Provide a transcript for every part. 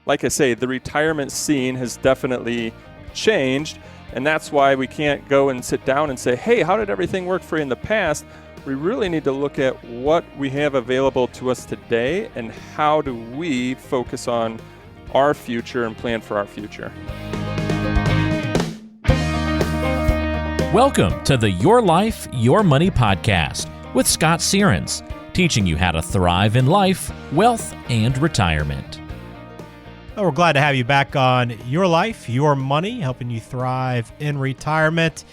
like I say, the retirement scene has definitely changed, and that's why we can't go and sit down and say, hey, how did everything work for you in the past? We really need to look at what we have available to us today and how do we focus on our future and plan for our future. Welcome to the Your Life, Your Money podcast with Scott Searens, teaching you how to thrive in life, wealth, and retirement. Well, we're glad to have you back on Your Life, Your Money, helping you thrive in retirement.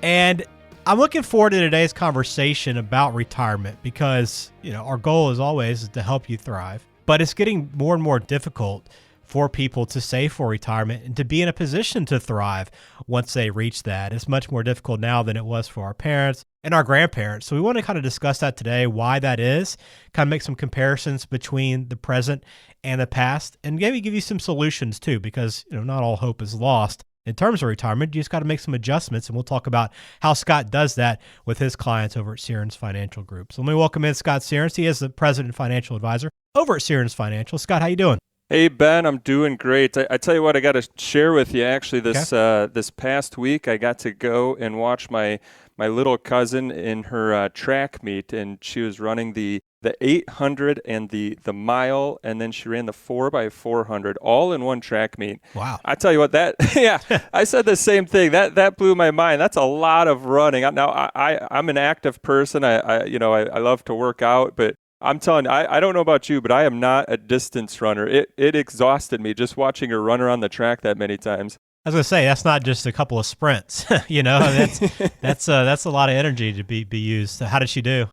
And I'm looking forward to today's conversation about retirement because, our goal as always is to help you thrive. But it's getting more and more difficult for people to save for retirement and to be in a position to thrive once they reach that. It's much more difficult now than it was for our parents and our grandparents. So we want to kind of discuss that today, why that is, kind of make some comparisons between the present and the past, and maybe give you some solutions too, because not all hope is lost. In terms of retirement, you just got to make some adjustments, and we'll talk about how Scott does that with his clients over at Searens Financial Group. So let me welcome in Scott Searens. He is the president and financial advisor over at Searens Financial. Scott, how you doing? Hey, Ben, I'm doing great. I tell you what, I got to share with you, actually, this past week, I got to go and watch my little cousin in her track meet, and she was running the 800 and the mile, and then she ran the 4x400 all in one track meet. Wow. I tell you what, I said the same thing. That blew my mind. That's a lot of running. Now, I'm an active person. I love to work out, but I'm telling you, I don't know about you, but I am not a distance runner. It exhausted me just watching her run around the track that many times. I was going to say, that's not just a couple of sprints, that's a lot of energy to be used. So how did she do?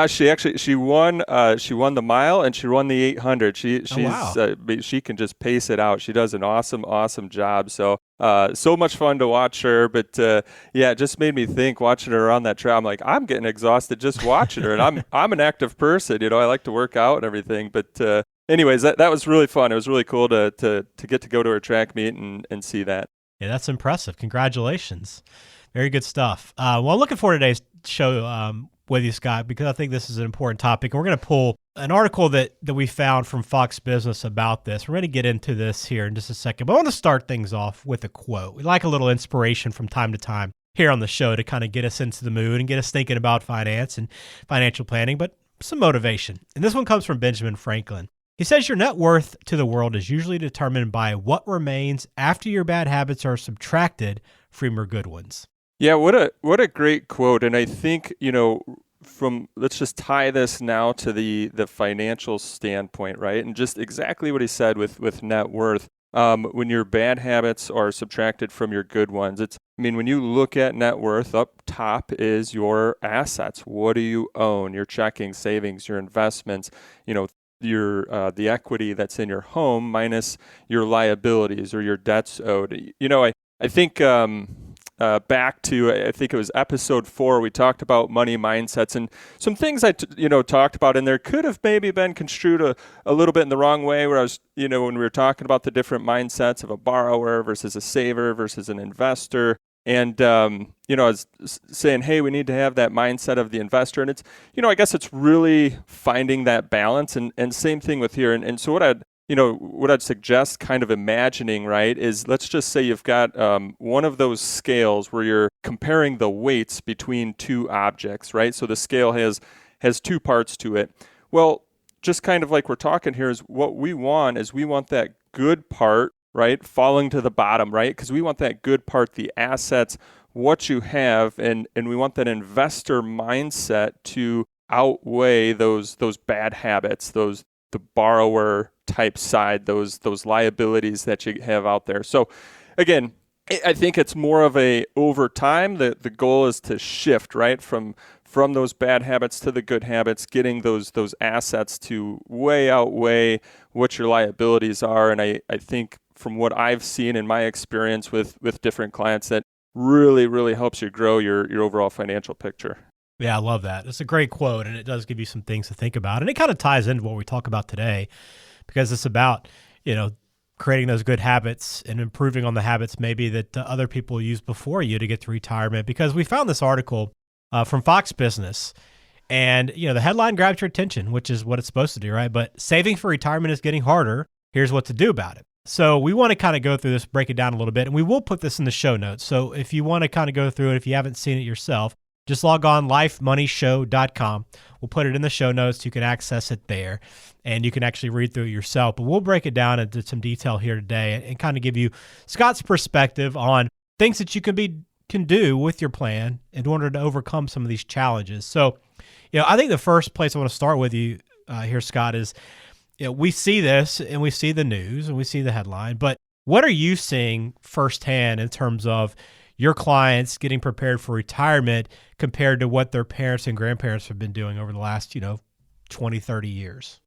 She won the mile and she won the 800. She can just pace it out. She does an awesome job. So much fun to watch her. But it just made me think watching her on that trail. I'm like, I'm getting exhausted just watching her, and I'm an active person. I like to work out and everything. But anyways, that was really fun. It was really cool to get to go to her track meet and see that. Yeah, that's impressive. Congratulations. Very good stuff. Well, looking forward to today's show with you, Scott, because I think this is an important topic. And we're going to pull an article that we found from Fox Business about this. We're going to get into this here in just a second. But I want to start things off with a quote. We like a little inspiration from time to time here on the show to kind of get us into the mood and get us thinking about finance and financial planning, but some motivation. And this one comes from Benjamin Franklin. He says, your net worth to the world is usually determined by what remains after your bad habits are subtracted from your good ones. Yeah, what a great quote. And I think, let's just tie this now to the financial standpoint, right? And just exactly what he said with net worth. When your bad habits are subtracted from your good ones, when you look at net worth, up top is your assets. What do you own? Your checking, savings, your investments, your the equity that's in your home minus your liabilities or your debts owed. I think back to, I think it was episode 4, we talked about money mindsets, and some things I talked about in there could have maybe been construed a little bit in the wrong way, where I was, when we were talking about the different mindsets of a borrower versus a saver versus an investor. And, I was saying, hey, we need to have that mindset of the investor. And it's, I guess it's really finding that balance, and same thing with here. And so what I'd suggest kind of imagining, right, is let's just say you've got one of those scales where you're comparing the weights between two objects, right? So the scale has two parts to it. Well, just kind of like we're talking here, is what we want that good part, right, falling to the bottom, right? Because we want that good part, the assets, what you have, and we want that investor mindset to outweigh those bad habits, the borrower type side, those liabilities that you have out there. So again, I think it's more of a over time, the goal is to shift, right, from those bad habits to the good habits, getting those assets to way outweigh what your liabilities are. And I think from what I've seen in my experience with different clients, that really, really helps you grow your overall financial picture. Yeah, I love that. It's a great quote, and it does give you some things to think about. And it kind of ties into what we talk about today, because it's about, creating those good habits and improving on the habits maybe that other people used before you to get to retirement. Because we found this article from Fox Business, and, the headline grabs your attention, which is what it's supposed to do, right? But saving for retirement is getting harder. Here's what to do about it. So we want to kind of go through this, break it down a little bit, and we will put this in the show notes. So if you want to kind of go through it, if you haven't seen it yourself, just log on lifemoneyshow.com. We'll put it in the show notes. You can access it there, and you can actually read through it yourself. But we'll break it down into some detail here today and kind of give you Scott's perspective on things that you can do with your plan in order to overcome some of these challenges. So, I think the first place I want to start with you here, Scott, is we see this and we see the news and we see the headline, but what are you seeing firsthand in terms of your clients getting prepared for retirement compared to what their parents and grandparents have been doing over the last, 20, 30 years?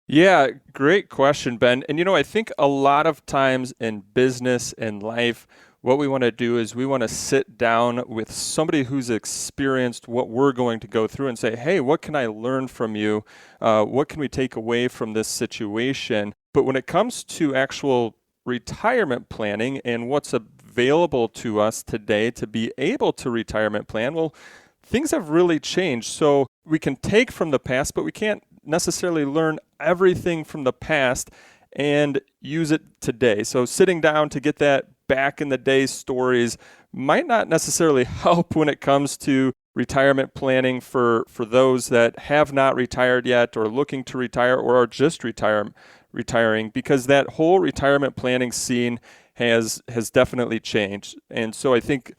Yeah, great question, Ben. And I think a lot of times in business and life, what we want to do is we want to sit down with somebody who's experienced what we're going to go through and say, hey, what can I learn from you? What can we take away from this situation? But when it comes to actual retirement planning and what's available to us today to be able to retirement plan, well, things have really changed. So we can take from the past, but we can't necessarily learn everything from the past and use it today. So sitting down to get that back in the day stories might not necessarily help when it comes to retirement planning for those that have not retired yet or looking to retire or are just retiring, because that whole retirement planning scene has definitely changed. And so I think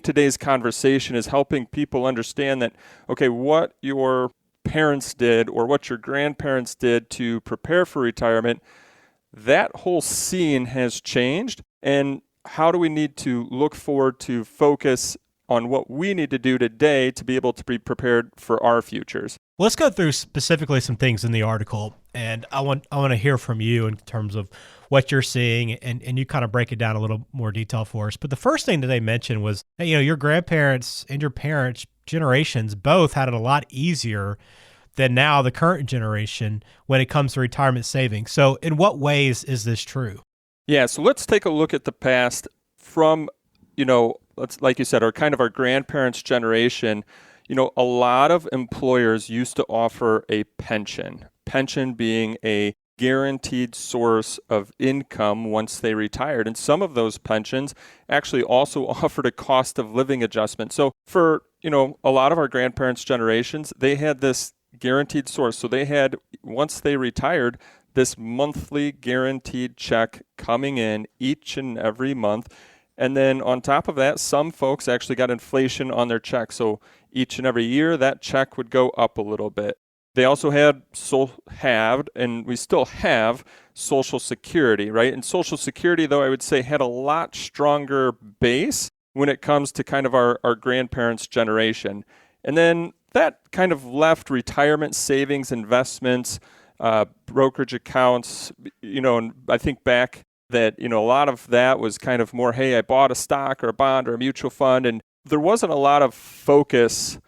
today's conversation is helping people understand that, okay, what your parents did or what your grandparents did to prepare for retirement, that whole scene has changed. And how do we need to look forward to focus on what we need to do today to be able to be prepared for our futures? Let's go through specifically some things in the article, and I want to hear from you in terms of what you're seeing, and you kind of break it down a little more detail for us. But the first thing that they mentioned was that, your grandparents and your parents' generations both had it a lot easier than now the current generation when it comes to retirement savings. So in what ways is this true? Yeah, so let's take a look at the past from, like you said, our grandparents' generation. A lot of employers used to offer a pension being a guaranteed source of income once they retired. And some of those pensions actually also offered a cost of living adjustment. So for, a lot of our grandparents' generations, they had this guaranteed source. So they had, once they retired, this monthly guaranteed check coming in each and every month. And then on top of that, some folks actually got inflation on their check. So each and every year, that check would go up a little bit. They also had, and we still have, Social Security, right? And Social Security, though, I would say had a lot stronger base when it comes to kind of our grandparents' generation. And then that kind of left retirement savings, investments, brokerage accounts, and I think back that, a lot of that was kind of more, hey, I bought a stock or a bond or a mutual fund, and there wasn't a lot of focus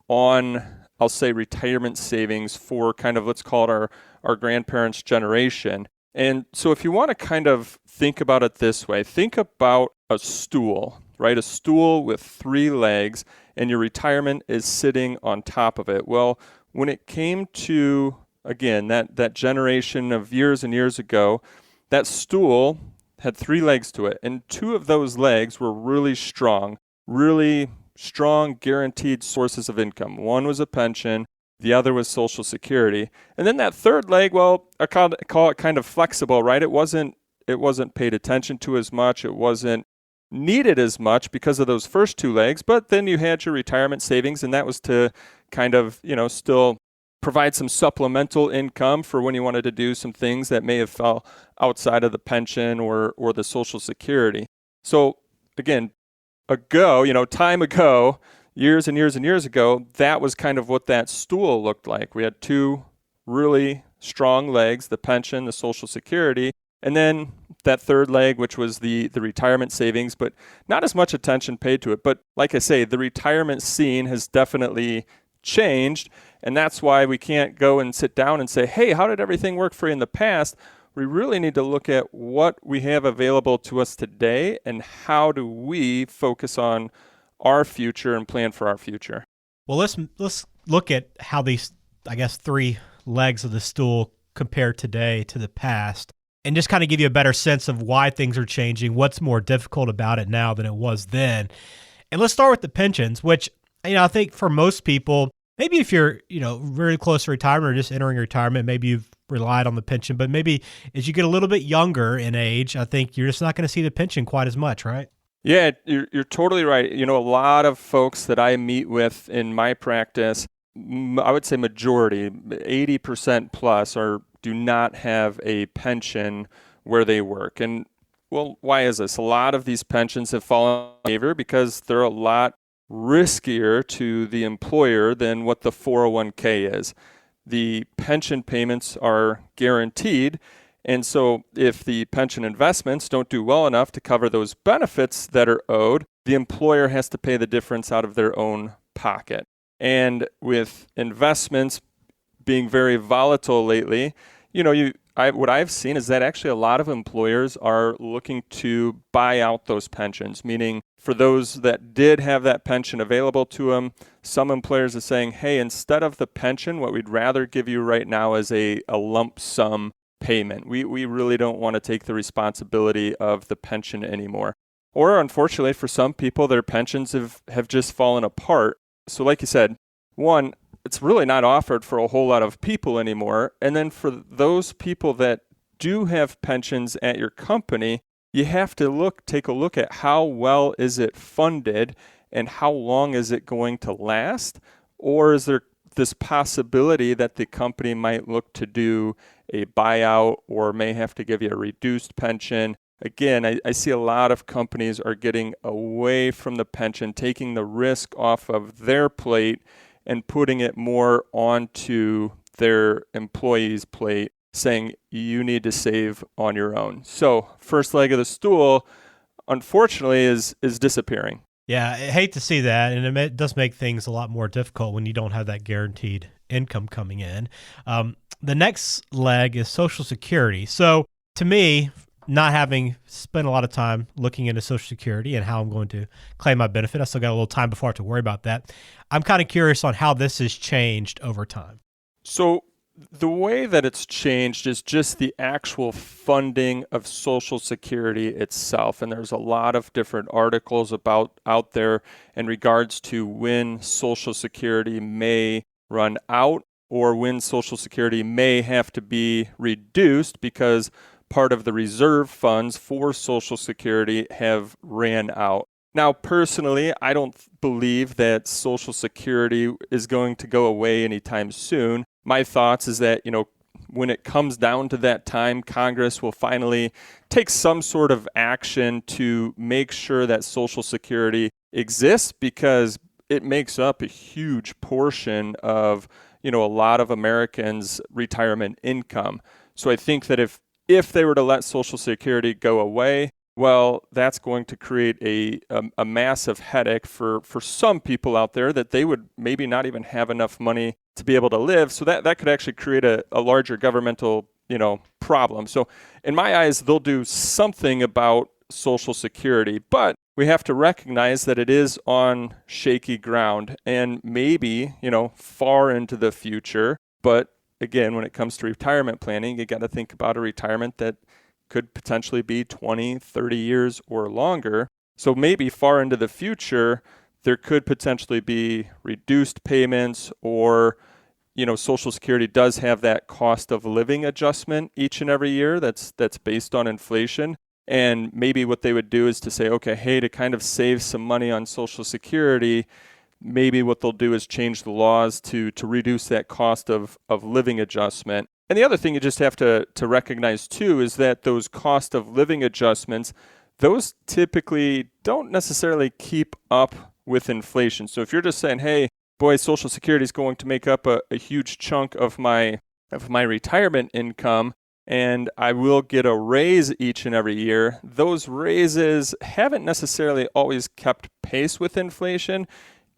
on, I'll say, retirement savings for kind of, let's call it our grandparents' generation. And so if you want to kind of think about it this way, think about a stool, right? A stool with 3 legs, and your retirement is sitting on top of it. Well, when it came to, again, that generation of years and years ago, that stool had 3 legs to it, and 2 of those legs were really strong guaranteed sources of income. One was a pension, the other was Social Security. And then that third leg, well, I call it kind of flexible, right? It wasn't paid attention to as much, it wasn't needed as much because of those first 2 legs, but then you had your retirement savings, and that was to kind of, still provide some supplemental income for when you wanted to do some things that may have fell outside of the pension or the Social Security. So again, time ago, years and years and years ago, that was kind of what that stool looked like. We had 2 really strong legs, the pension, the Social Security, and then that third leg, which was the retirement savings, but not as much attention paid to it. But like I say, the retirement scene has definitely changed, and that's why we can't go and sit down and say, hey, how did everything work for you in the past? We really need to look at what we have available to us today and how do we focus on our future and plan for our future. Well, let's look at how these, 3 legs of the stool compare today to the past. and just kind of give you a better sense of why things are changing, what's more difficult about it now than it was then. And let's start with the pensions, which, I think for most people, maybe if you're, very close to retirement or just entering retirement, maybe you've relied on the pension, but maybe as you get a little bit younger in age, I think you're just not going to see the pension quite as much, right? Yeah, you're totally right. A lot of folks that I meet with in my practice, I would say majority, 80% plus, do not have a pension where they work. And well, why is this? A lot of these pensions have fallen in favor because they're a lot riskier to the employer than what the 401k is. The pension payments are guaranteed. And so if the pension investments don't do well enough to cover those benefits that are owed, the employer has to pay the difference out of their own pocket. And with investments being very volatile lately, what I've seen is that actually a lot of employers are looking to buy out those pensions, meaning for those that did have that pension available to them, some employers are saying, hey, instead of the pension, what we'd rather give you right now is a lump sum payment. We really don't want to take the responsibility of the pension anymore. Or unfortunately, for some people, their pensions have just fallen apart. So like you said, one, it's really not offered for a whole lot of people anymore. And then for those people that do have pensions at your company, you have to take a look at how well is it funded and how long is it going to last? Or is there this possibility that the company might look to do a buyout or may have to give you a reduced pension? Again, I see a lot of companies are getting away from the pension, taking the risk off of their plate and putting it more onto their employees' plate, saying you need to save on your own. So first leg of the stool, unfortunately, is disappearing. Yeah, I hate to see that, and it does make things a lot more difficult when you don't have that guaranteed income coming in. The next leg is Social Security. So to me, not having spent a lot of time looking into Social Security and how I'm going to claim my benefit, I still got a little time before I have to worry about that. I'm kind of curious on how this has changed over time. So the way that it's changed is just the actual funding of Social Security itself. And there's a lot of different articles out there in regards to when Social Security may run out or when Social Security may have to be reduced because part of the reserve funds for Social Security have ran out. Now, personally, I don't believe that Social Security is going to go away anytime soon. My thoughts is that, when it comes down to that time, Congress will finally take some sort of action to make sure that Social Security exists because it makes up a huge portion of, a lot of Americans' retirement income. So I think that if they were to let Social Security go away, well, that's going to create a massive headache for some people out there that they would maybe not even have enough money to be able to live. So that could actually create a larger governmental, problem. So in my eyes, they'll do something about Social Security, but we have to recognize that it is on shaky ground and maybe, far into the future. But again, when it comes to retirement planning, you got to think about a retirement that could potentially be 20, 30 years or longer. So maybe far into the future, there could potentially be reduced payments or, Social Security does have that cost of living adjustment each and every year that's based on inflation. And maybe what they would do is to say, okay, hey, to kind of save some money on Social Security, maybe what they'll do is change the laws to reduce that cost of living adjustment. And the other thing you just have to recognize too is that those cost of living adjustments, those typically don't necessarily keep up with inflation. So if you're just saying, hey, boy, Social Security is going to make up a huge chunk of my retirement income, and I will get a raise each and every year, those raises haven't necessarily always kept pace with inflation.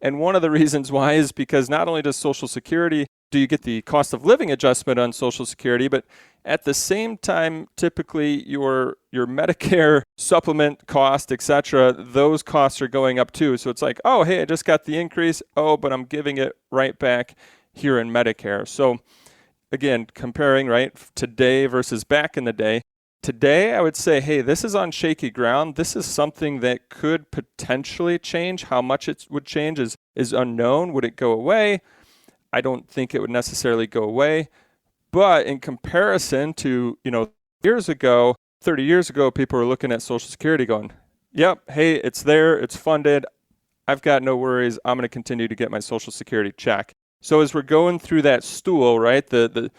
And one of the reasons why is because not only does Social Security, do you get the cost of living adjustment on Social Security, but at the same time, typically your Medicare supplement cost, et cetera, those costs are going up too. So it's like, oh, hey, I just got the increase. Oh, but I'm giving it right back here in Medicare. So again, comparing, right, today versus back in the day, today I would say, hey, this is on shaky ground. This is something that could potentially change. How much it would change is unknown. Would it go away? I don't think it would necessarily go away. But in comparison to, years ago, 30 years ago, people were looking at Social Security going, yep, hey, it's there, it's funded. I've got no worries. I'm going to continue to get my Social Security check. So as we're going through that stool, right, the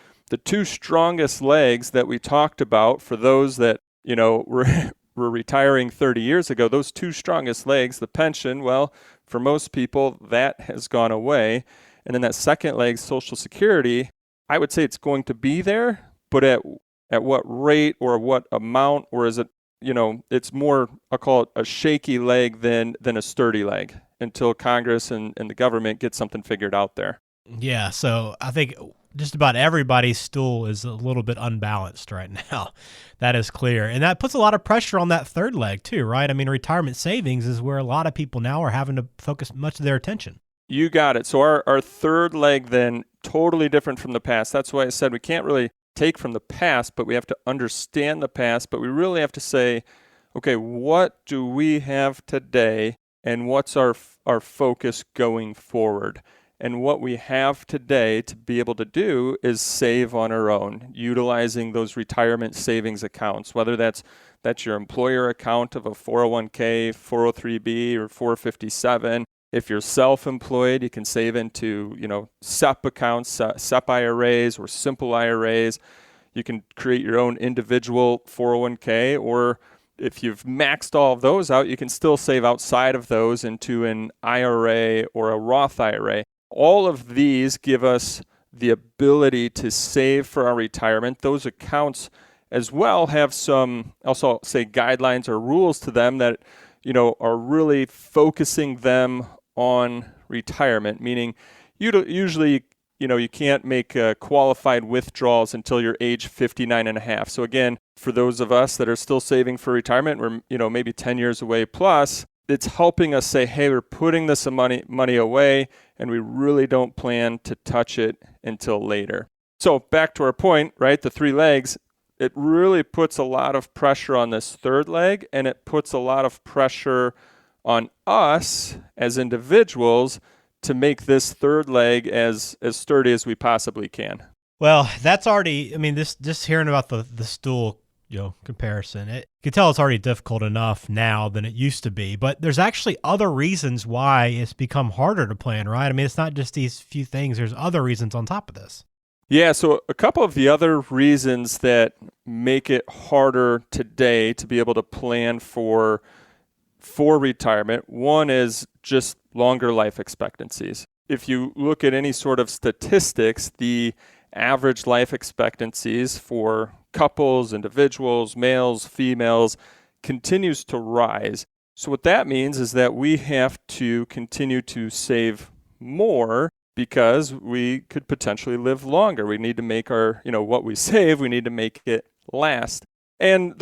two strongest legs that we talked about for those that, were retiring 30 years ago, those two strongest legs, the pension, well, for most people, that has gone away. And then that second leg, Social Security, I would say it's going to be there, but at what rate or what amount, or is it, it's more, I'll call it a shaky leg than a sturdy leg until Congress and the government get something figured out there. Yeah, so I think just about everybody's stool is a little bit unbalanced right now. That is clear. And that puts a lot of pressure on that third leg too, right? I mean, retirement savings is where a lot of people now are having to focus much of their attention. You got it. So our third leg then, totally different from the past. That's why I said we can't really take from the past, but we have to understand the past. But we really have to say, okay, what do we have today and what's our focus going forward? And what we have today to be able to do is save on our own, utilizing those retirement savings accounts, whether that's your employer account of a 401k, 403b, or 457. If you're self-employed, you can save into, SEP accounts, SEP IRAs or simple IRAs. You can create your own individual 401k, or if you've maxed all of those out, you can still save outside of those into an IRA or a Roth IRA. All of these give us the ability to save for our retirement. Those accounts as well have some, also say, guidelines or rules to them that, are really focusing them on retirement, meaning usually, you can't make qualified withdrawals until you're age 59 and a half. So again, for those of us that are still saving for retirement, we're, maybe 10 years away plus, it's helping us say, hey, we're putting this money away and we really don't plan to touch it until later. So back to our point, right? The three legs, it really puts a lot of pressure on this third leg, and it puts a lot of pressure on us as individuals to make this third leg as sturdy as we possibly can. Well, that's already, this just hearing about the stool, comparison, you can tell it's already difficult enough now than it used to be, but there's actually other reasons why it's become harder to plan, right? It's not just these few things. There's other reasons on top of this. Yeah, so a couple of the other reasons that make it harder today to be able to plan for retirement. One is just longer life expectancies. If you look at any sort of statistics, the average life expectancies for couples, individuals, males, females, continues to rise. So what that means is that we have to continue to save more because we could potentially live longer. We need to make our, what we save, we need to make it last. And,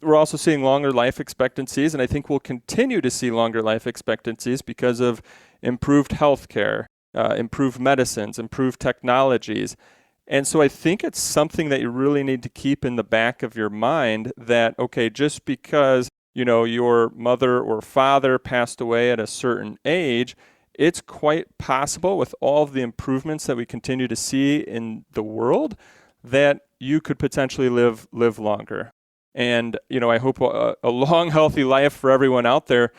we're also seeing longer life expectancies, and I think we'll continue to see longer life expectancies because of improved healthcare, improved medicines, improved technologies. And so I think it's something that you really need to keep in the back of your mind that, okay, just because, your mother or father passed away at a certain age, it's quite possible with all of the improvements that we continue to see in the world that you could potentially live longer. And, I hope a long, healthy life for everyone out there.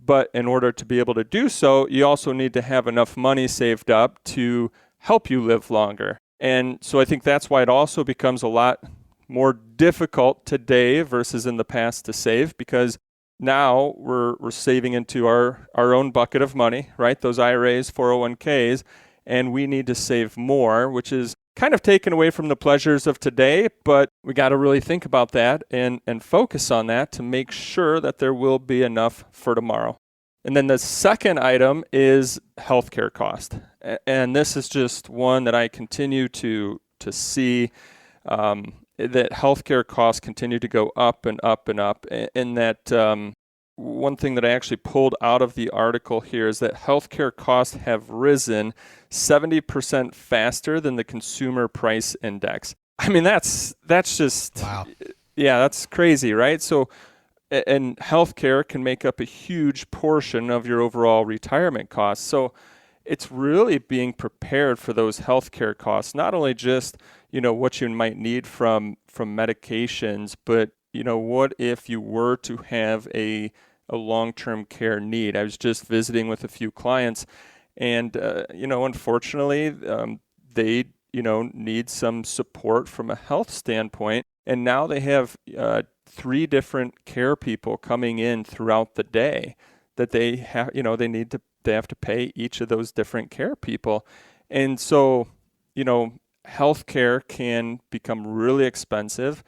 But in order to be able to do so, you also need to have enough money saved up to help you live longer. And so I think that's why it also becomes a lot more difficult today versus in the past to save, because now we're saving into our own bucket of money, right? Those IRAs, 401ks, and we need to save more, which is kind of taken away from the pleasures of today, but we got to really think about that and focus on that to make sure that there will be enough for tomorrow. And then the second item is healthcare cost. And this is just one that I continue to see that healthcare costs continue to go up and up and up. And that one thing that I actually pulled out of the article here is that healthcare costs have risen 70% faster than the consumer price index. That's just, wow. Yeah, that's crazy, right? So, and healthcare can make up a huge portion of your overall retirement costs. So, it's really being prepared for those healthcare costs, not only just, what you might need from medications, but, what if you were to have a long-term care need? I was just visiting with a few clients and, unfortunately, they, need some support from a health standpoint. And now they have three different care people coming in throughout the day that they have, they have to pay each of those different care people. And so, healthcare can become really expensive.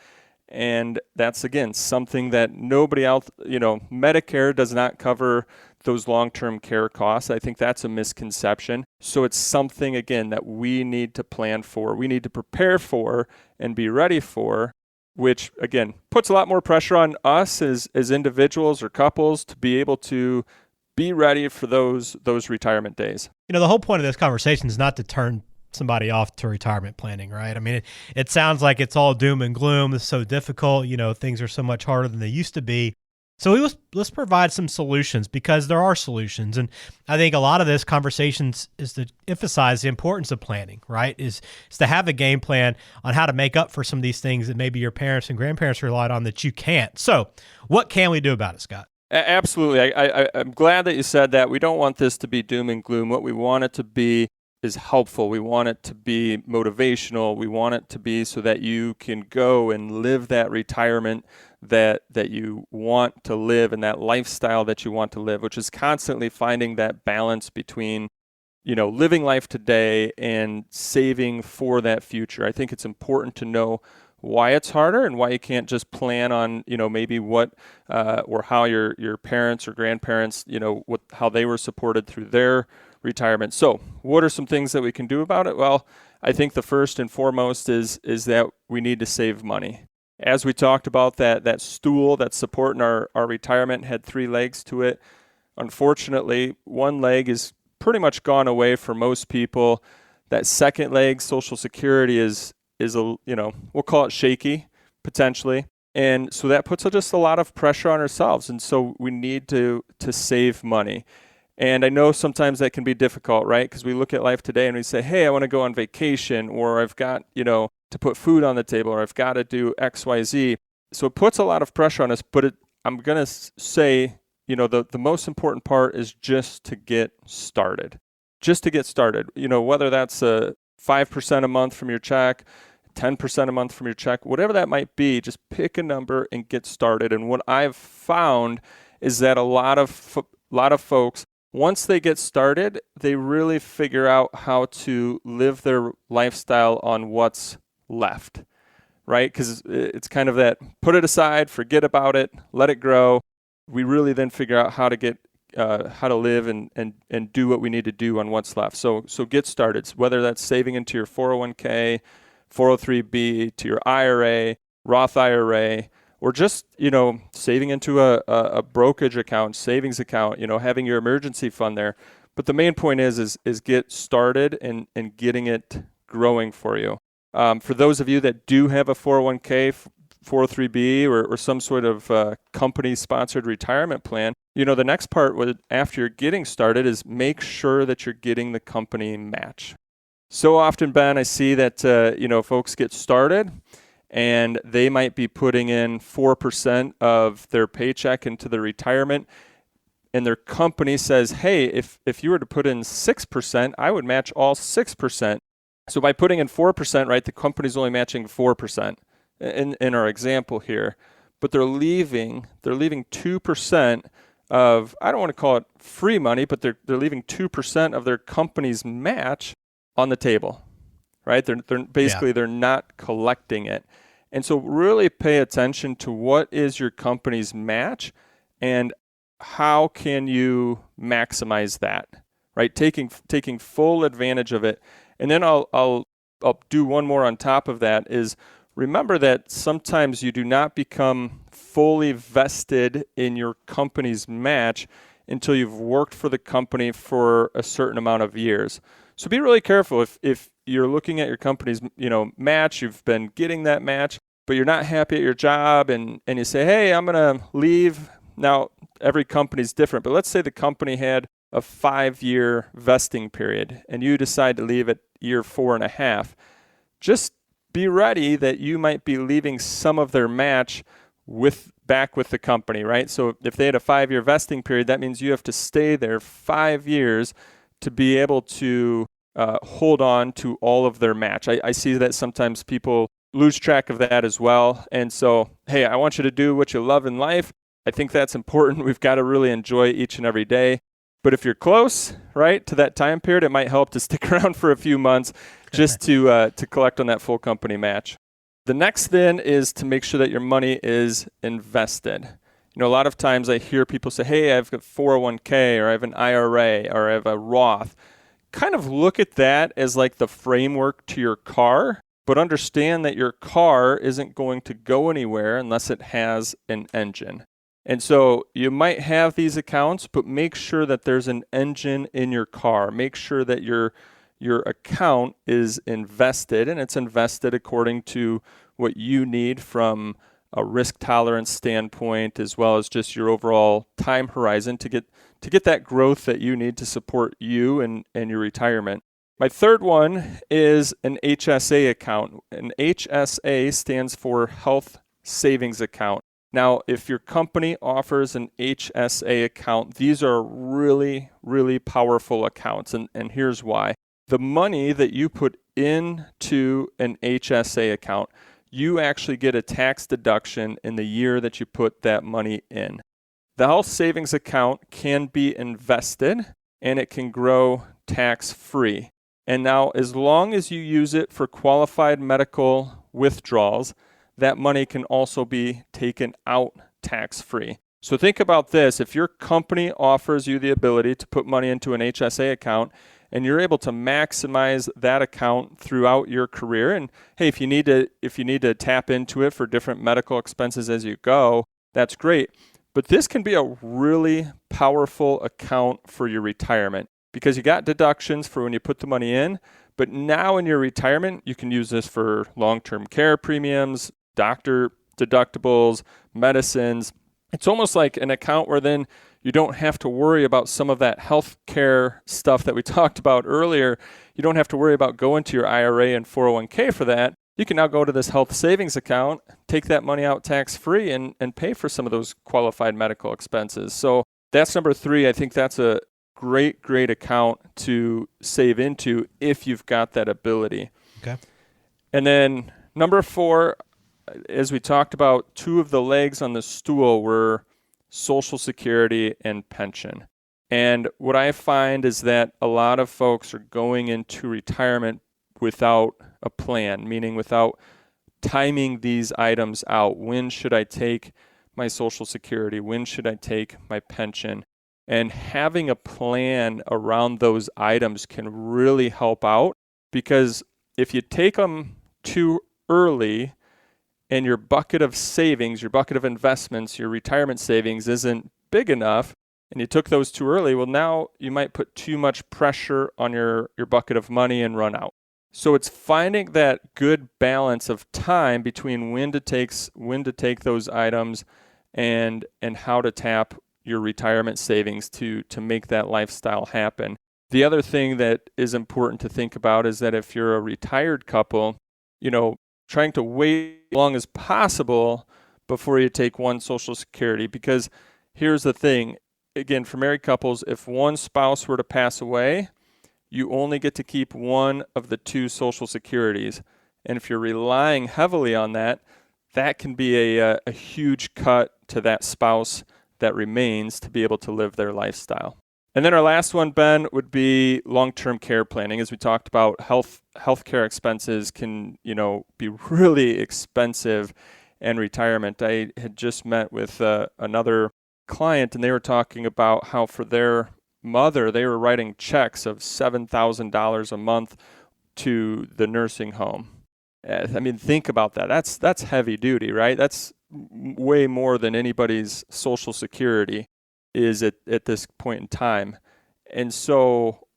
And that's, again, something that nobody else, Medicare does not cover those long-term care costs. I think that's a misconception. So it's something, again, that we need to plan for, we need to prepare for and be ready for, which, again, puts a lot more pressure on us as individuals or couples to be able to be ready for those retirement days. The whole point of this conversation is not to turn somebody off to retirement planning, right? I mean, it sounds like it's all doom and gloom. It's so difficult. Things are so much harder than they used to be. So let's provide some solutions, because there are solutions. And I think a lot of this conversations is to emphasize the importance of planning, right? Is to have a game plan on how to make up for some of these things that maybe your parents and grandparents relied on that you can't. So what can we do about it, Scott? Absolutely. I'm glad that you said that. We don't want this to be doom and gloom. What we want it to be is helpful. We want it to be motivational. We want it to be so that you can go and live that retirement that you want to live, and that lifestyle that you want to live, which is constantly finding that balance between, living life today and saving for that future. I think it's important to know why it's harder and why you can't just plan on, maybe what or how your parents or grandparents, how they were supported through their retirement. So what are some things that we can do about it? Well, I think the first and foremost is that we need to save money. As we talked about, that stool that's supporting our retirement had three legs to it. Unfortunately, one leg is pretty much gone away for most people. That second leg, Social Security, is we'll call it shaky, potentially. And so that puts just a lot of pressure on ourselves. And so we need to save money. And I know sometimes that can be difficult, right? Because we look at life today and we say, hey, I want to go on vacation, or I've got, to put food on the table, or I've got to do X, Y, Z. So it puts a lot of pressure on us, but I'm going to say, the most important part is just to get started. Just to get started, whether that's 5% a month from your check, 10% a month from your check, whatever that might be, just pick a number and get started. And what I've found is that a lot of folks, once they get started, they really figure out how to live their lifestyle on what's left, right? Because it's kind of that put it aside, forget about it, let it grow. We really then figure out how to live and do what we need to do on what's left. So get started, whether that's saving into your 401k, 403b, to your IRA, Roth IRA, or just, saving into a brokerage account, savings account, having your emergency fund there. But the main point is get started and getting it growing for you. For those of you that do have a 401k, 403b, or some sort of company-sponsored retirement plan, the next part after you're getting started is make sure that you're getting the company match. So often, Ben, I see that folks get started and they might be putting in 4% of their paycheck into the retirement, and their company says, hey, if you were to put in 6%, I would match all 6%. So by putting in 4%, right, the company's only matching 4% in our example here, but they're leaving 2% of, I don't want to call it free money, but they're leaving 2% of their company's match on the table, right? They're basically, they're not collecting it. And so really pay attention to what is your company's match and how can you maximize that, right? Taking full advantage of it. And then I'll do one more on top of that is remember that sometimes you do not become fully vested in your company's match until you've worked for the company for a certain amount of years. So be really careful if you're looking at your company's match, you've been getting that match, but you're not happy at your job and you say, hey, I'm going to leave. Now, every company's different, but let's say the company had a 5-year vesting period and you decide to leave at year 4.5. Just be ready that you might be leaving some of their match back with the company, right? So if they had a 5-year vesting period, that means you have to stay there 5 years to be able to hold on to all of their match. I see that sometimes people lose track of that as well. And so, hey, I want you to do what you love in life. I think that's important. We've got to really enjoy each and every day. But if you're close, right, to that time period, it might help to stick around for a few months just to collect on that full company match. The next then is to make sure that your money is invested. A lot of times I hear people say, hey, I've got 401k or I have an IRA or I have a Roth. Kind of look at that as like the framework to your car, but understand that your car isn't going to go anywhere unless it has an engine. And so you might have these accounts, but make sure that there's an engine in your car. Make sure that your account is invested, and it's invested according to what you need from a risk tolerance standpoint, as well as just your overall time horizon to get that growth that you need to support you and your retirement. My third one is an HSA account. An HSA stands for Health Savings Account. Now, if your company offers an HSA account, these are really, really powerful accounts, and here's why. The money that you put into an HSA account, you actually get a tax deduction in the year that you put that money in. The health savings account can be invested and it can grow tax-free. And now, as long as you use it for qualified medical withdrawals, that money can also be taken out tax-free. So think about this. If your company offers you the ability to put money into an HSA account and you're able to maximize that account throughout your career, and hey, if you need to tap into it for different medical expenses as you go, that's great. But this can be a really powerful account for your retirement because you got deductions for when you put the money in, but now in your retirement, you can use this for long-term care premiums, doctor deductibles, medicines. It's almost like an account where then you don't have to worry about some of that health care stuff that we talked about earlier. You don't have to worry about going to your IRA and 401k for that. You can now go to this health savings account, take that money out tax-free, and pay for some of those qualified medical expenses. So that's number 3. I think that's a great account to save into if you've got that ability. Okay. And then number 4, as we talked about, 2 of the legs on the stool were Social Security and pension. And what I find is that a lot of folks are going into retirement without a plan, meaning without timing these items out. When should I take my Social Security? When should I take my pension? And having a plan around those items can really help out, because if you take them too early and your bucket of savings, your bucket of investments, your retirement savings isn't big enough, and you took those too early, well, now you might put too much pressure on your bucket of money and run out. So it's finding that good balance of time between when to take those items and how to tap your retirement savings to make that lifestyle happen. The other thing that is important to think about is that if you're a retired couple, trying to wait as long as possible before you take one Social Security, because here's the thing. Again, for married couples, if one spouse were to pass away, you only get to keep one of the 2 Social Securities. And if you're relying heavily on that, that can be a huge cut to that spouse that remains to be able to live their lifestyle. And then our last one, Ben, would be long-term care planning. As we talked about, healthcare expenses can, be really expensive in retirement. I had just met with another client, and they were talking about how for their mother, they were writing checks of $7,000 a month to the nursing home. I mean, think about that. That's heavy duty, right? That's way more than anybody's Social Security is at this point in time. And so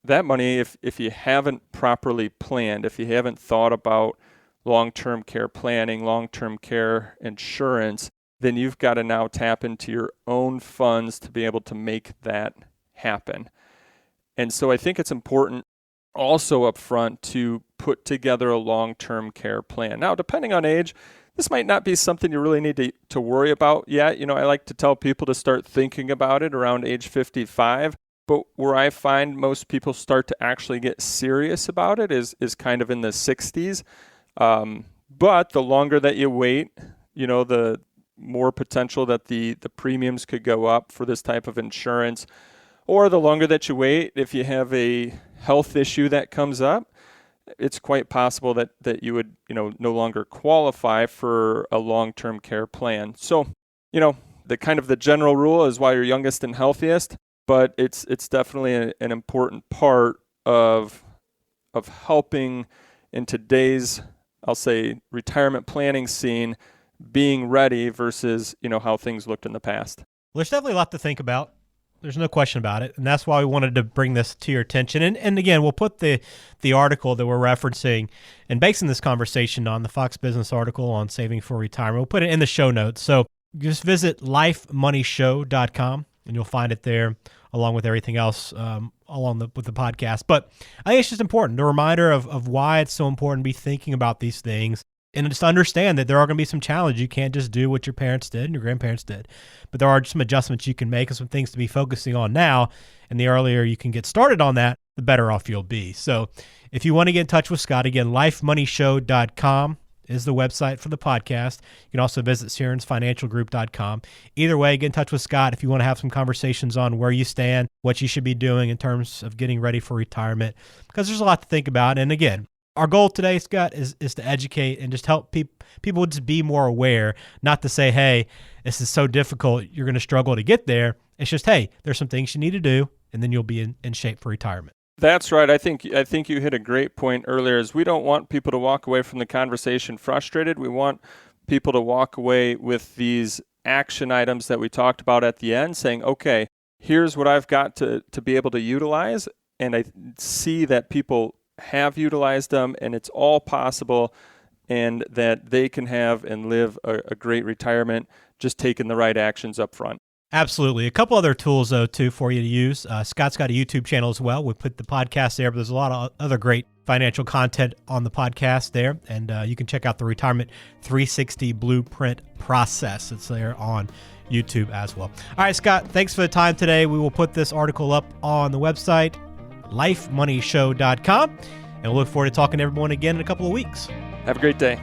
that money, if you haven't properly planned, if you haven't thought about long-term care planning, long-term care insurance, then you've got to now tap into your own funds to be able to make that happen. And so I think it's important also up front to put together a long-term care plan. Now, depending on age, this might not be something you really need to worry about yet. I like to tell people to start thinking about it around age 55. But where I find most people start to actually get serious about it is kind of in the 60s. But the longer that you wait, the more potential that the premiums could go up for this type of insurance. Or the longer that you wait, if you have a health issue that comes up, it's quite possible that you would, no longer qualify for a long-term care plan. So, the general rule is while you're youngest and healthiest, but it's definitely an important part of helping in today's, I'll say, retirement planning scene, being ready versus, how things looked in the past. Well, there's definitely a lot to think about. There's no question about it. And that's why we wanted to bring this to your attention. And again, we'll put the article that we're referencing and basing this conversation on, the Fox Business article on saving for retirement. We'll put it in the show notes. So just visit lifemoneyshow.com and you'll find it there along with everything else with the podcast. But I think it's just important, a reminder of why it's so important to be thinking about these things. And just understand that there are going to be some challenges. You can't just do what your parents did and your grandparents did. But there are some adjustments you can make and some things to be focusing on now. And the earlier you can get started on that, the better off you'll be. So if you want to get in touch with Scott, again, lifemoneyshow.com is the website for the podcast. You can also visit SierensFinancialGroup.com. Either way, get in touch with Scott if you want to have some conversations on where you stand, what you should be doing in terms of getting ready for retirement, because there's a lot to think about. And again, our goal today, Scott, is to educate and just help people just be more aware, not to say, hey, this is so difficult, you're going to struggle to get there. It's just, hey, there's some things you need to do, and then you'll be in shape for retirement. That's right. I think you hit a great point earlier, is we don't want people to walk away from the conversation frustrated. We want people to walk away with these action items that we talked about at the end, saying, okay, here's what I've got to be able to utilize, and I see that people have utilized them, and it's all possible, and that they can have and live a great retirement just taking the right actions up front. Absolutely. A couple other tools, though, too, for you to use. Scott's got a YouTube channel as well. We put the podcast there, but there's a lot of other great financial content on the podcast there, and you can check out the Retirement 360 Blueprint process. It's there on YouTube as well. All right, Scott, thanks for the time today. We will put this article up on the website, lifemoneyshow.com, and we'll look forward to talking to everyone again in a couple of weeks. Have a great day.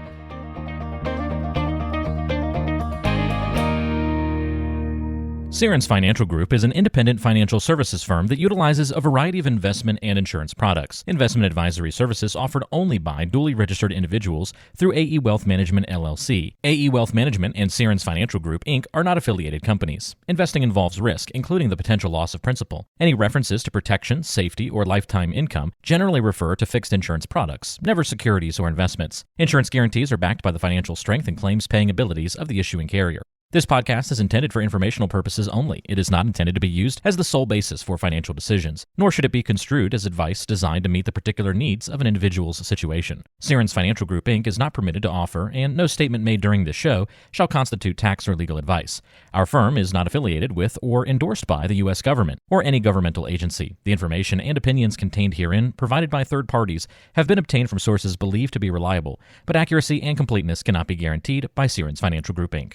Sierens Financial Group is an independent financial services firm that utilizes a variety of investment and insurance products. Investment advisory services offered only by duly registered individuals through AE Wealth Management, LLC. AE Wealth Management and Sierens Financial Group, Inc. are not affiliated companies. Investing involves risk, including the potential loss of principal. Any references to protection, safety, or lifetime income generally refer to fixed insurance products, never securities or investments. Insurance guarantees are backed by the financial strength and claims-paying abilities of the issuing carrier. This podcast is intended for informational purposes only. It is not intended to be used as the sole basis for financial decisions, nor should it be construed as advice designed to meet the particular needs of an individual's situation. Sierens Financial Group, Inc. is not permitted to offer, and no statement made during this show shall constitute tax or legal advice. Our firm is not affiliated with or endorsed by the U.S. government or any governmental agency. The information and opinions contained herein, provided by third parties, have been obtained from sources believed to be reliable, but accuracy and completeness cannot be guaranteed by Sierens Financial Group, Inc.